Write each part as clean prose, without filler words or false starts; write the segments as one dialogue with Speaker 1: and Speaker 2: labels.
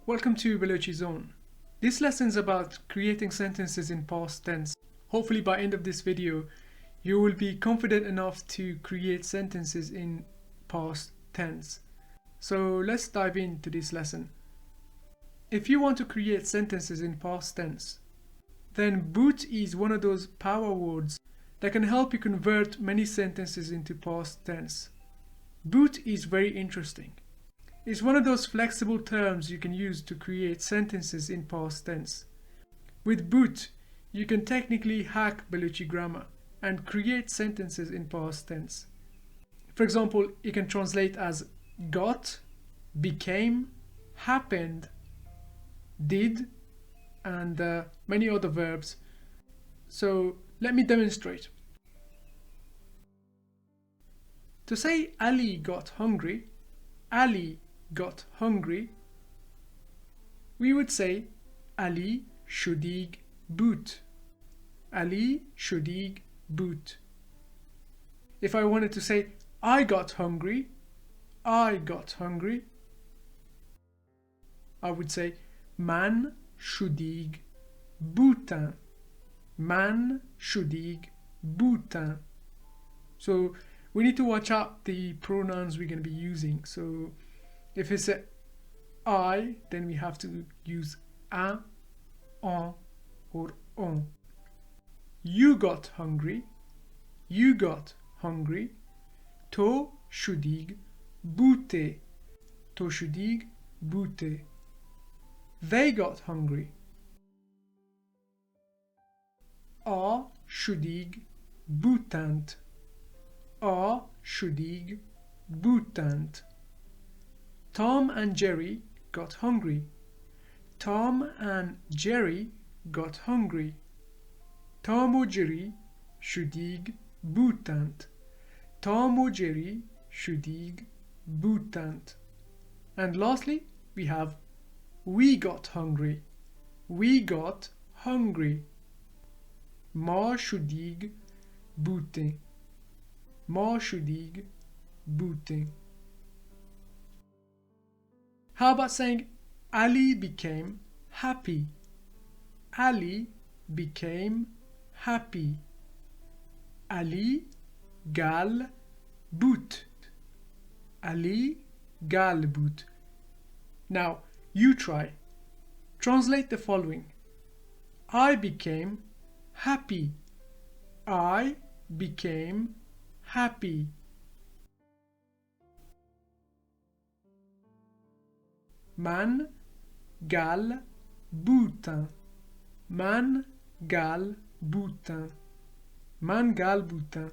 Speaker 1: Welcome to Baluchi Zone. This lesson is about creating sentences in past tense. Hopefully by end of this video, you will be confident enough to create sentences in past tense. So let's dive into this lesson. If you want to create sentences in past tense, then boot is one of those power words that can help you convert many sentences into past tense. Boot is very interesting. It's one of those flexible terms you can use to create sentences in past tense. With boot, you can technically hack Baluchi grammar and create sentences in past tense. For example, it can translate as got, became, happened, did, and many other verbs. So let me demonstrate. To say Ali got hungry, Ali got hungry, we would say Ali shudig boot. Ali shudig boot. If I wanted to say I got hungry, I got hungry, I would say man shudig bootin. Man shudig bootin. So we need to watch out the pronouns we're going to be using. So if it's a I, then we have to use un, or on. You got hungry. You got hungry. To shudig boote. To shudig boote. They got hungry. A shudig bootant. A shudig bootant. Tom and Jerry got hungry. Tom and Jerry got hungry. Tom och Jerry shudig bootant. Tom och Jerry shudig bootant. And lastly, we have we got hungry. We got hungry. Ma shudig boote. Ma shudig boote. How about saying Ali became happy? Ali became happy. Ali gal boot. Ali gal boot. Now you try. Translate the following. I became happy. I became happy. Man gal boutin. Man gal boutin. Man gal boutin.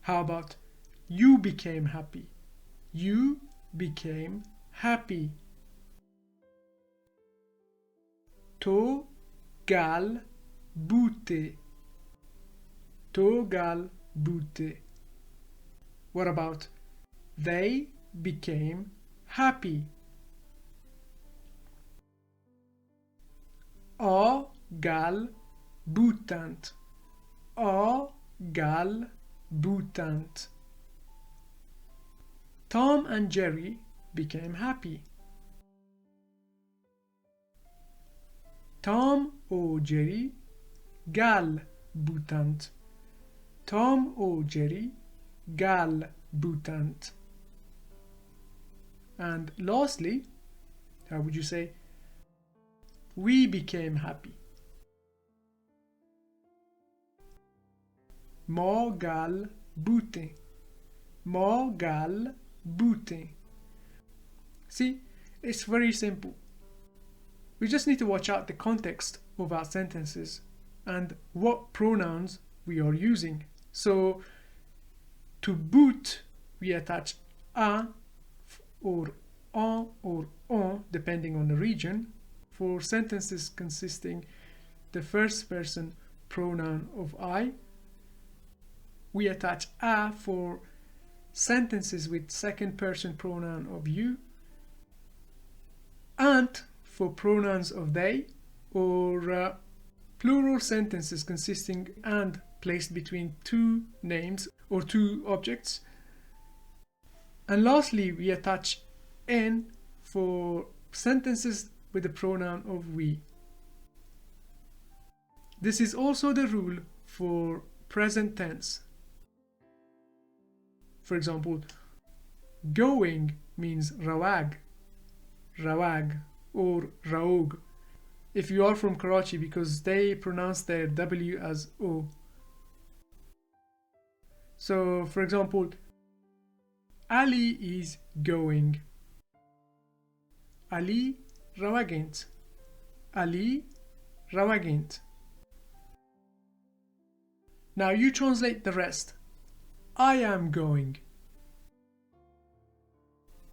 Speaker 1: How about you became happy? You became happy. To gal boute. To gal boute. What about they became happy? A gal boutant. A gal boutant. Tom and Jerry became happy. Tom och Jerry gal boutant. Tom och Jerry gal boutant. And lastly, how would you say we became happy? Ma gal boute. Ma gal boute. See, it's very simple. We just need to watch out the context of our sentences and what pronouns we are using. So to boot, we attach a or en or on depending on the region for sentences consisting the first person pronoun of I. We attach a for sentences with second person pronoun of you, and for pronouns of they, or plural sentences consisting and placed between two names or two objects. And lastly, we attach n for sentences with the pronoun of we. This is also the rule for present tense. For example, going means rawag, rawag or raog if you are from Karachi, because they pronounce their W as O. So for example, Ali is going. Ali rawagent. Ali rawagent. Now you translate the rest. I am going.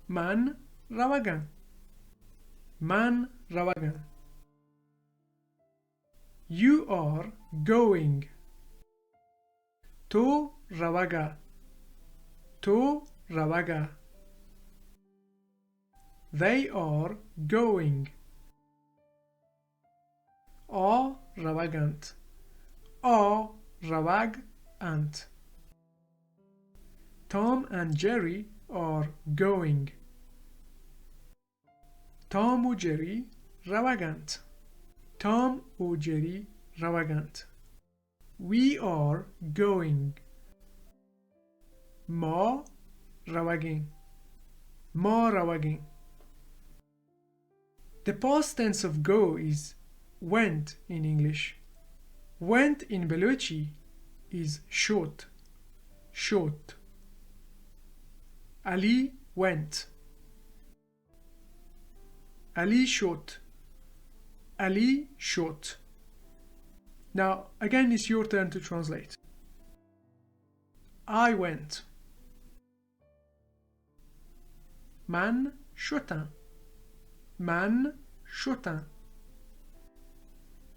Speaker 1: Man rawagan. Man rawagan. You are going. To rawaga. To rawaga. They are going. A rawagant. A rawag ant. Tom and Jerry are going. Tom و Jerry rawagant. Tom و Jerry rawagant. We are going. ما rawagin. ما rawagin. The past tense of go is went in English. Went in Balochi is short. Short. Ali went. Ali short. Ali short. Now again it's your turn to translate. I went. Man شدم. من شدم.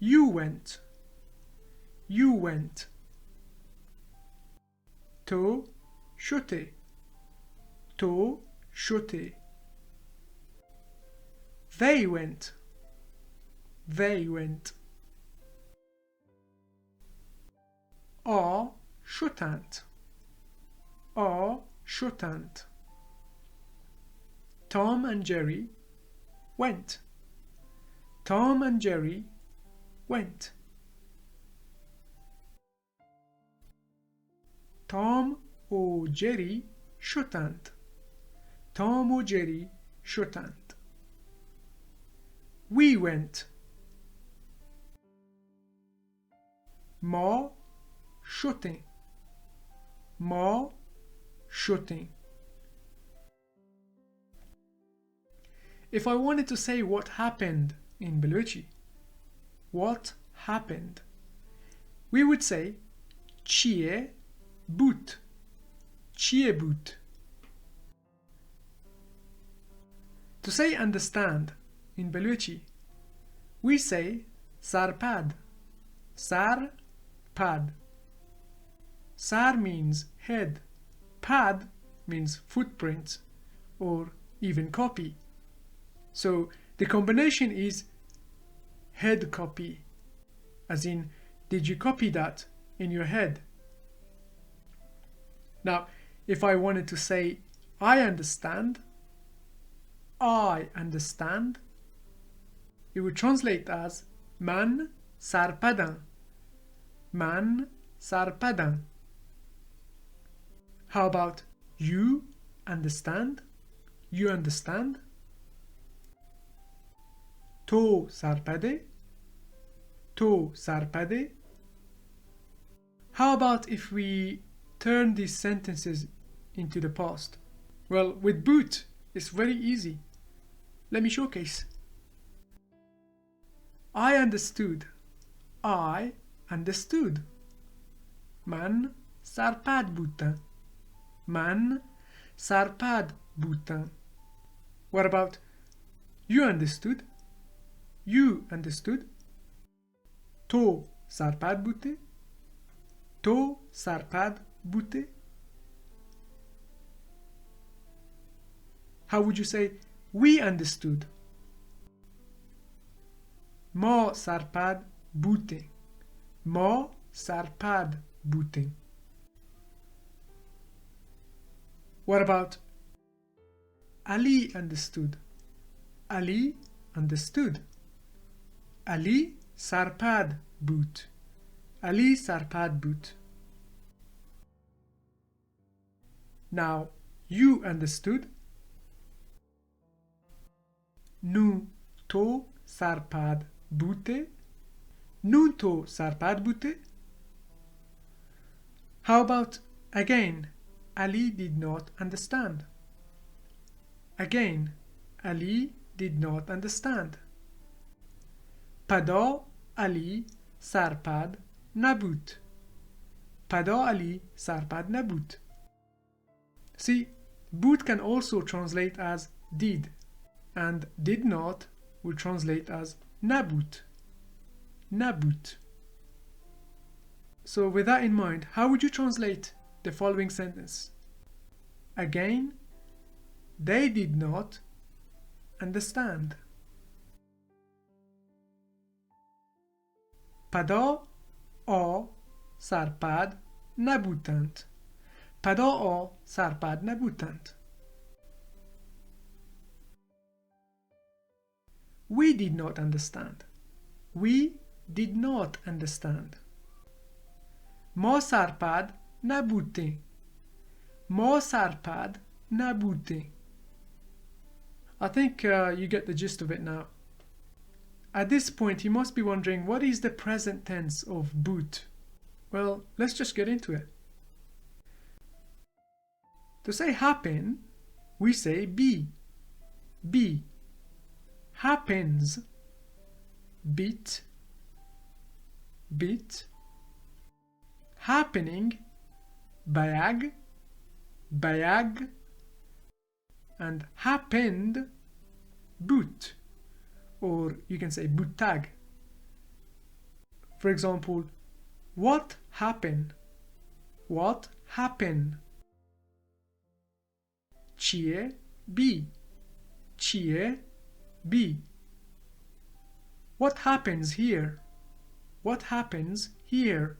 Speaker 1: You went. You went. تو شدی. تو شدی. They went. They went. آ شدند. آ شدند. Tom and Jerry went. Tom and Jerry went. Tom و Jerry شدند. Tom و Jerry شدند. We went. ما شدیم. ما شدیم. If I wanted to say what happened in Baluchi, what happened, we would say چیه بود. چیه بود. To say understand in Baluchi, we say sarpad. Sarpad. Sar means head. Pad means footprint or even copy. So the combination is head copy, as in, did you copy that in your head? Now, if I wanted to say I understand, it would translate as man sarpadan. Man sarpadan. How about you understand? You understand? تو سرپده. تو سرپده. How about if we turn these sentences into the past? Well, with boot, it's very easy. Let me showcase. I understood. I understood. من سرپد بودم. من سرپد بودم. What about you understood? You understood. تو سرپد بوده. تو سرپد بوده. How would you say we understood? ما سرپد بودیم. ما سرپد بودیم. What about Ali understood? Ali understood. Ali sarpad boot. Ali sarpad boot. Now you understood. Nu to sarpad bute. Nu to sarpad bute. How about again? Ali did not understand. Again, Ali did not understand. Pada Ali sarpad nabut. Pada Ali sarpad nabut. See, boot can also translate as did, and did not will translate as nabut. Nabut. So with that in mind, how would you translate the following sentence? Again, they did not understand. Pada o sarpad nabutand. Pada o sarpad nabutand. We did not understand. We did not understand. ما سرپد نبوده. ما سرپد نبوده. I think you get the gist of it now. At this point, you must be wondering, what is the present tense of boot? Well, let's just get into it. To say happen, we say be. Be. Happens. Bit. Bit. Happening, bayag, bayag, and happened, boot, or you can say bootag. For example, what happened? What happened? چیه بی. چیه بی. What happens here? What happens here?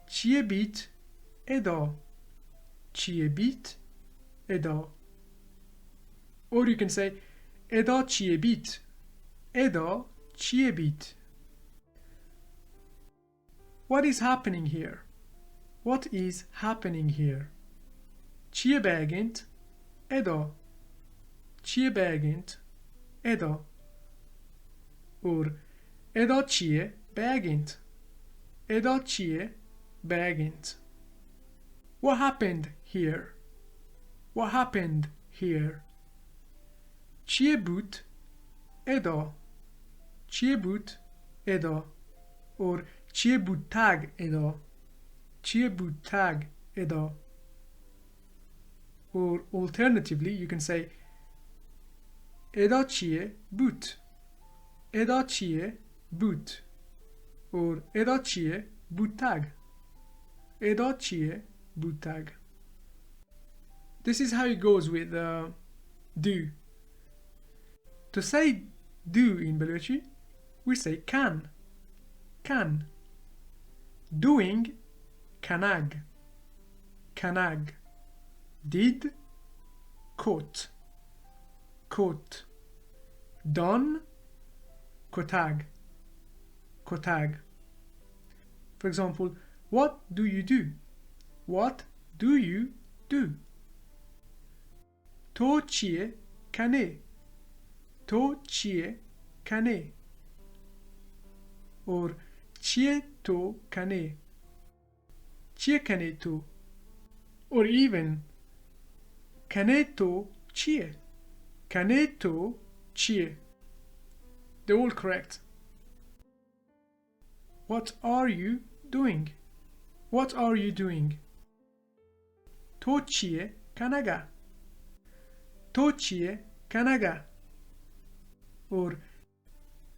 Speaker 1: چیه بیت ادا. چیه بیت ادا. Or you can say ادا چیه بیت. ادا چیه بیت. What is happening here? What is happening here? چیه بگنت ادا. چیه بگنت ادا. Or ادا چیه بگنت. ادا چیه بگنت. What happened here? What happened here? چیه بود ادا. چیه بود ادا. Or چیه بود تگ ادا. چیه بود تگ ادا. Or alternatively, you can say ادا چیه بود. ادا چیه بود. Or ادا چیه بود تگ. ادا چیه بود تگ. This is how it goes with do. To say do in Baluchi, we say can. Can. Doing, kanag. Kanag. Did, kot. Kot. Done, kotag. Kotag. For example, what do you do? What do you do? تو چیه کنه. تو چیه کنه. Or چیه تو کنه. چیه کنه تو. Or even کنه تو چیه. کنه تو چیه. They're all correct. What are you doing? What are you doing? تو چیه کنگه. تو چیه کنگه. Or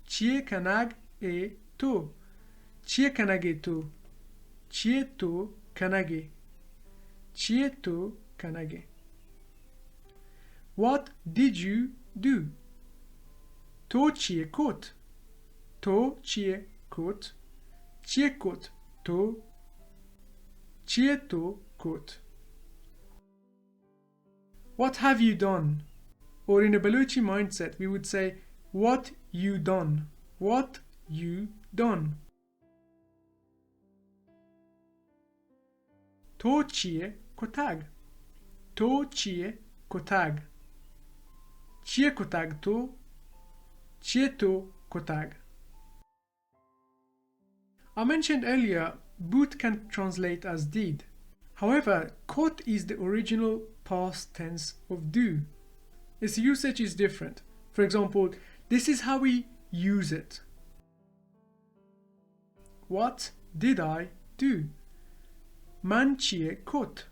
Speaker 1: چیه کنگ ای تو. چیه کنگه تو. چیه تو کنگه. چیه تو کنگه. What did you do? تو چیه کت. تو چیه کت. چیه کت تو. چیه تو کت. What have you done? Or in a Baluchi mindset, we would say, what you done? What you done? To چیه کتگ. تو چیه کتگ. چیه کتگ تو. چیه تو کتگ. I mentioned earlier, boot can translate as did. However, kot is the original past tense of do. Its usage is different. For example, this is how we use it. What did I do? Man چیه کت.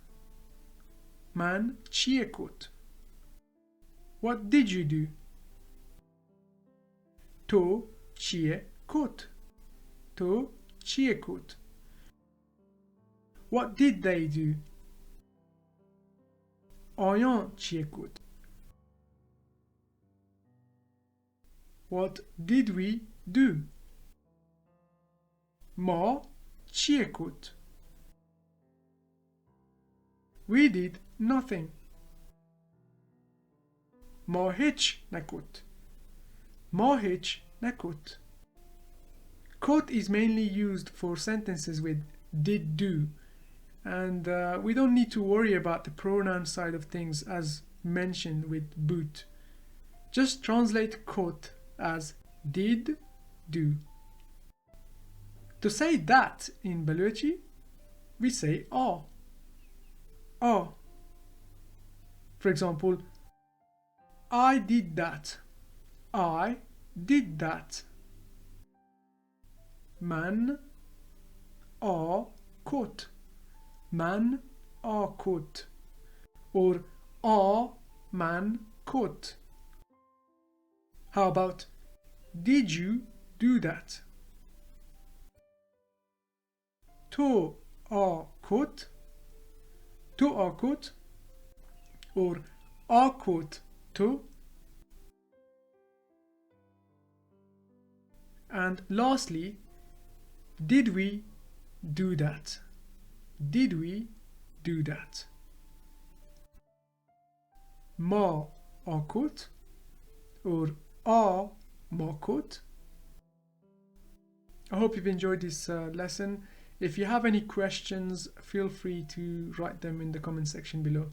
Speaker 1: Man چیه کت. What did you do? تو چیه کت. تو چیه کت. What did they do? آیان چیه کت. What did we do? ما چیه کت. We did nothing. ما هیچ نکت. ما هیچ نکت. Kot is mainly used for sentences with did do, and we don't need to worry about the pronoun side of things as mentioned with boot. Just translate kot as did do. To say that in Baluchi, we say oh. Oh. For example, I did that. I did that. Man a kot. Man a kot. Or a man kot. How about did you do that? تو a kot. تو a kot. Or a kot to. And lastly, did we do that? Did we do that? ما آکوت or آ ماکوت. I hope you've enjoyed this lesson. If you have any questions, feel free to write them in the comment section below.